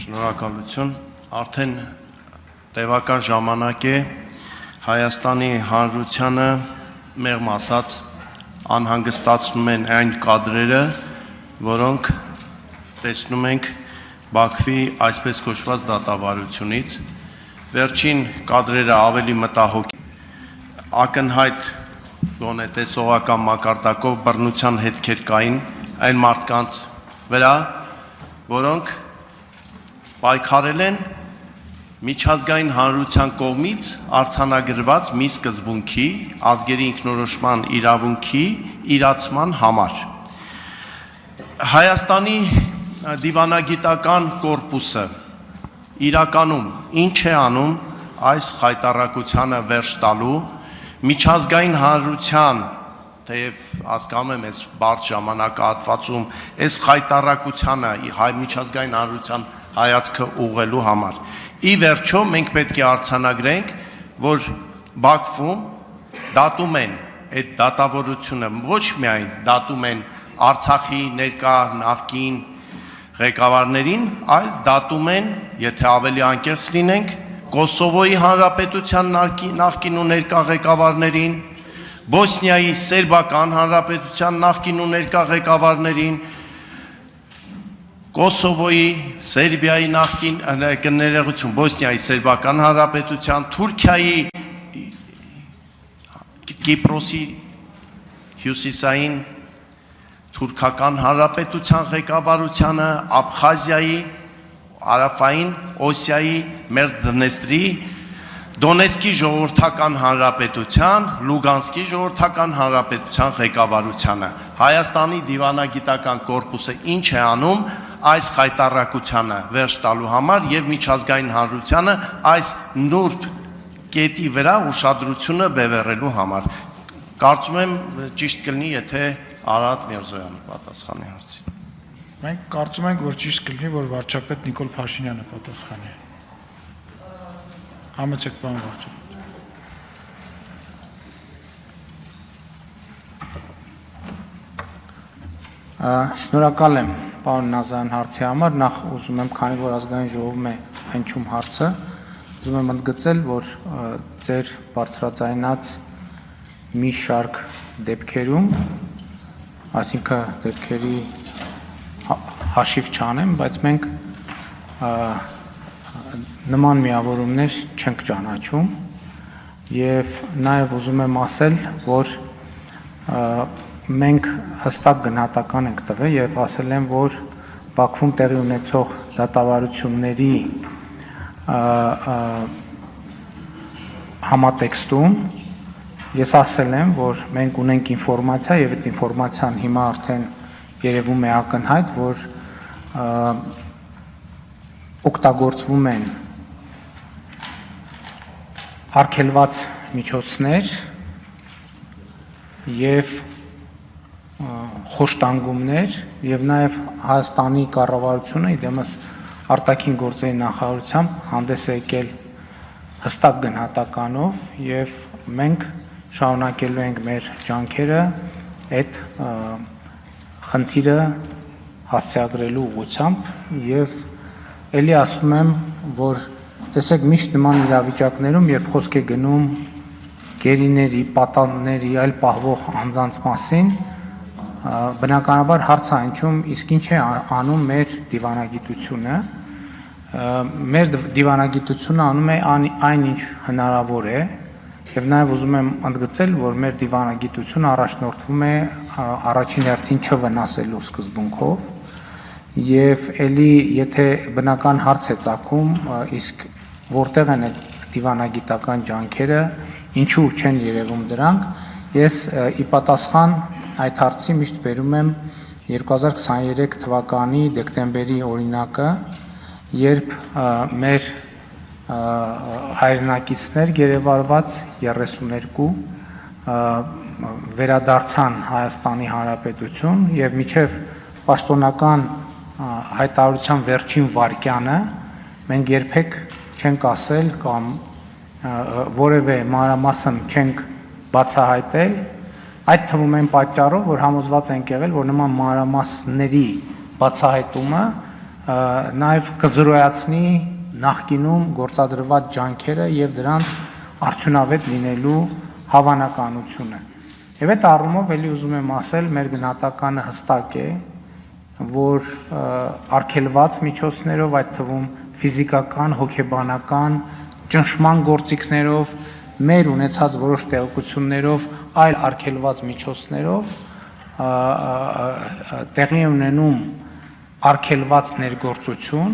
Շնորհակալություն, արդեն տևական ժամանակ է Հայաստանի Հանրությանը մեղմ ասած անհանգստացնում են այն կադրերը, որոնք տեսնում ենք Բաքվի այսպես կոչված դատավարությունից, վերջին կադրերը ավելի մտահոգ ակնհայտ գոնե տեսողական մակարդակով բռնության հետքեր կային այն մարդկանց վրա, որոնք պայքարել են միջազգային հանրության կողմից արձանագրված մի սկզբունքի, ազգերի ինքնորոշման իրավունքի իրացման համար։ Հայաստանի դիվանագիտական կորպուսը իրականում ինչ է անում այս խայտառակությանը վերջ տալու, միջազգային հանրության, թեև հասկանում եմ այս բարդ ժամանակահատվածում, այս խայտառակությանը միջազգային հանրության հայացքը ուղղելու համար։ Ի վերջո մենք պետք է արձանագրենք, որ Բաքվում դատում են այդ դատավորությունը, ոչ միայն դատում են Արցախի ներկա նախկին ղեկավարներին, այլ դատում են, եթե ավելի անկեղծ լինենք, Կոսովոյի Հանրապետության նախկին ու ներկա ղեկավարներին, Բոսնիայի Սերբական Հանրապետության նախկին ու ներկա ղեկավարներին, Կոսովոյի, Սերբիայի նախկին ներկայացում, Բոսնիայի Սերբական Հանրապետության, Թուրքիայի, Կիպրոսի հյուսիսային թուրքական հանրապետության ղեկավարությանը, Աբխազիայի, Հարավային Օսիայի, Մերձդնեստրի, Դոնեցկի ժողովրդական հանրապետության, Լուգանսկի ժողովրդական հանրապետության ղեկավարությանը։ Հայաստանի դիվանագիտական կորպուսը ինչ է անում այս խայտառակությանը վերջ տալու համար եւ միջազգային հանրությանը այս նուրբ կետի վրա ուշադրությունը բևեռելու համար։ Կարծում եմ ճիշտ կլինի, եթե Արարատ Միրզոյանը պատասխանի հարցին։ Մենք կարծում ենք, որ ճիշտ կլինի, որ վարչապետ Նիկոլ Փաշինյանը պատասխանի։ Համեցեք, պարոն վարչապետ։ Շնորհակալ եմ պարոն Նազարյան հարցի համար, նախ ուզում եմ, քանի որ ազգային ժողովում է հնչում հարցը, ուզում եմ ընդգծել, որ ձեր բարձրաձայնած մի շարք դեպքերում, այսինքն դեպքերի հաշիվ չանեմ, բայց մենք նման միավորումներ չենք ճանաչում եւ նաեւ ուզում եմ ասել, որ մենք հստակ գնահատական ենք տվել եւ ասել եմ, որ Բաքվում տեղի ունեցող դատավարությունների համատեքստում ես ասել եմ, որ մենք ունենք ինֆորմացիա եւ այդ ինֆորմացիան հիմա արդեն երևում է ակնհայտ, որ օգտագործվում են արգելված միջոցներ եւ խոշտանգումներ եւ նաեւ Հայաստանի կառավարությունը իդեմս արտաքին գործերի նախարարությամբ հանդես է եկել հստակ գնահատականով եւ մենք շարունակելու ենք մեր ջանքերը այդ խնդիրը հասցեագրելու ուղղությամբ եւ ելի ասում եմ, որ տեսեք միշտ նման իրավիճակներում, երբ խոսք է գնում գերիների, պատանների, այլ պահվող անձանց մասին, բնականաբար հարց է հնչում, իսկ ինչ է անում մեր դիվանագիտությունը։ Մեր դիվանագիտությունը անում է այն ինչ հնարավոր է, եւ նաեւ ուզում եմ ընդգծել, որ մեր դիվանագիտությունը առաջնորդվում է առաջին հերթին չվնասելու սկզբունքով, եւ ելի եթե բնական հարց է ծագում, իսկ որտեղ են այդ դիվանագիտական ջանքերը, ինչու չեն երևում դրանք, ես ի պատասխան այդ հարցի միշտ բերում եմ 2023 թվականի դեկտեմբերի օրինակը, երբ մեր հայրենակիցներ գերեվարված 32 վերադարձան Հայաստանի Հանրապետություն եւ միջև պաշտոնական հայտարարության վերջին վարկյանը մենք երբեք չենք ասել կամ որևէ մանրամասն չենք բացահայտել, այդ թվում այն պատճառով, որ համոզված ենք եղել, որ նման մանրամասների բացահայտումը նաև կզրոյացնի նախկինում գործադրված ջանքերը եւ դրանց արդյունավետ լինելու հավանականությունը։ Եվ այդ առումով ելի ուզում եմ ասել, մեր գնահատականը հստակ է, որ արգելված միջոցներով, այդ թվում ֆիզիկական, հոգեբանական, ճնշման գործիքներով, մեր ունեցած որոշ տեղեկություններով, այլ արգելված միջոցներով տեղի ունենում արգելված ներգործություն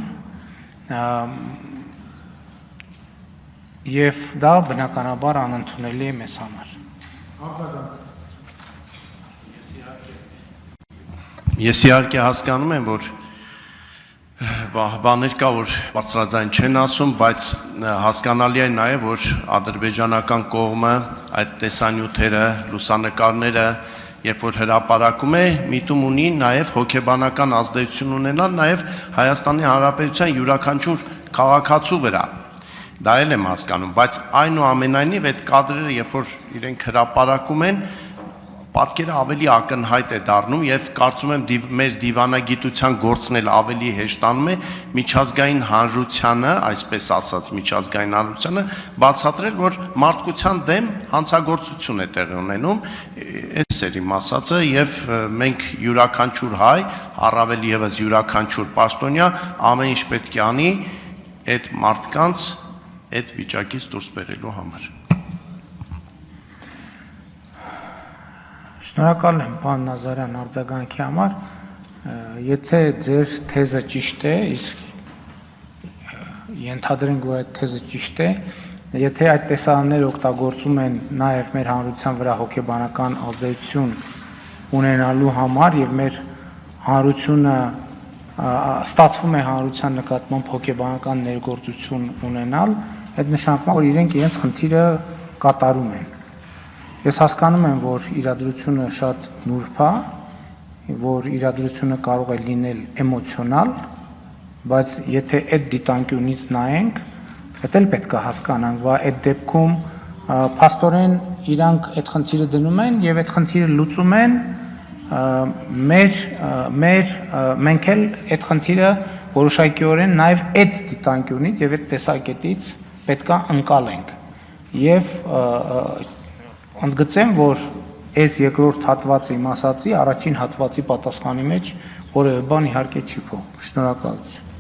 եւ դա բնականաբար անընդունելի է մեզ համար։ Ես իհարկե հասկանում եմ, որ բաներ կա, որ բարձրաձայն չեն ասում, բայց հասկանալի է նաև, որ ադրբեջանական կողմը այդ տեսանյութերը, լուսանկարները, երբ որ հրապարակում է, միտում ունի նաև հոգեբանական ազդեցություն ունենալ նաև Հայաստանի Հանրապետության յուրաքանչյուր քաղաքացու վրա։ Դա էլ եմ հասկանում, բայց այնուամենայնիվ այդ կադրերը, երբ որ իրենք հրապարակում են, պատկերը ավելի ակնհայտ է դառնում եւ կարծում եմ մեր դիվանագիտության գործն էլ ավելի հեշտանում է միջազգային հանրությանը, այսպես ասած միջազգային հանրությանը բացատրել, որ մարդկության դեմ հանցագործություն է տեղի ունենում, այս էր իմ ասածը եւ մենք յուրաքանչյուր հայ, առավել եւս յուրաքանչյուր պաշտոնյա ամեն ինչ պետք է անի այդ մարդկանց այդ վիճակից դուրս բերելու համար։ Շնորհակալ եմ, պարոն Նազարյան, արձագանքի համար, եթե ձեր թեզը ճիշտ է, իսկ ենթադրենք, որ այդ թեզը ճիշտ է, եթե այդ տեսարանները օգտագործում են նաև մեր հանրության վրա հոգեբանական ազդեցություն ունենալու համար եւ մեր հանրությունը ստացվում է հանրության նկատմամբ հոգեբանական ներգործություն ունենալ, այդ նշանակում է, որ իրենք իրենց խնդիրը կատարում են։ Ես հասկանում եմ, որ իրադրությունը շատ նուրբ է, որ իրադրությունը կարող է լինել էմոցիոնալ, բայց եթե այդ դիտանկյունից նայենք, դա էլ պետք է հասկանանք, որ այդ դեպքում փաստորեն իրանք այդ խնդիրը դնում են եւ այդ խնդիրը լուծում են մենք էլ այդ խնդիրը որոշակիորեն նաեւ այդ դիտանկյունից եւ այդ տեսակետից պետք է ընկալենք եւ ընդգծեմ, որ այս երկրորդ հատվածը իմ ասացի առաջին հատվածի պատասխանի մեջ որևէ բան իհարկե չի փոխում։ Շնորհակալություն։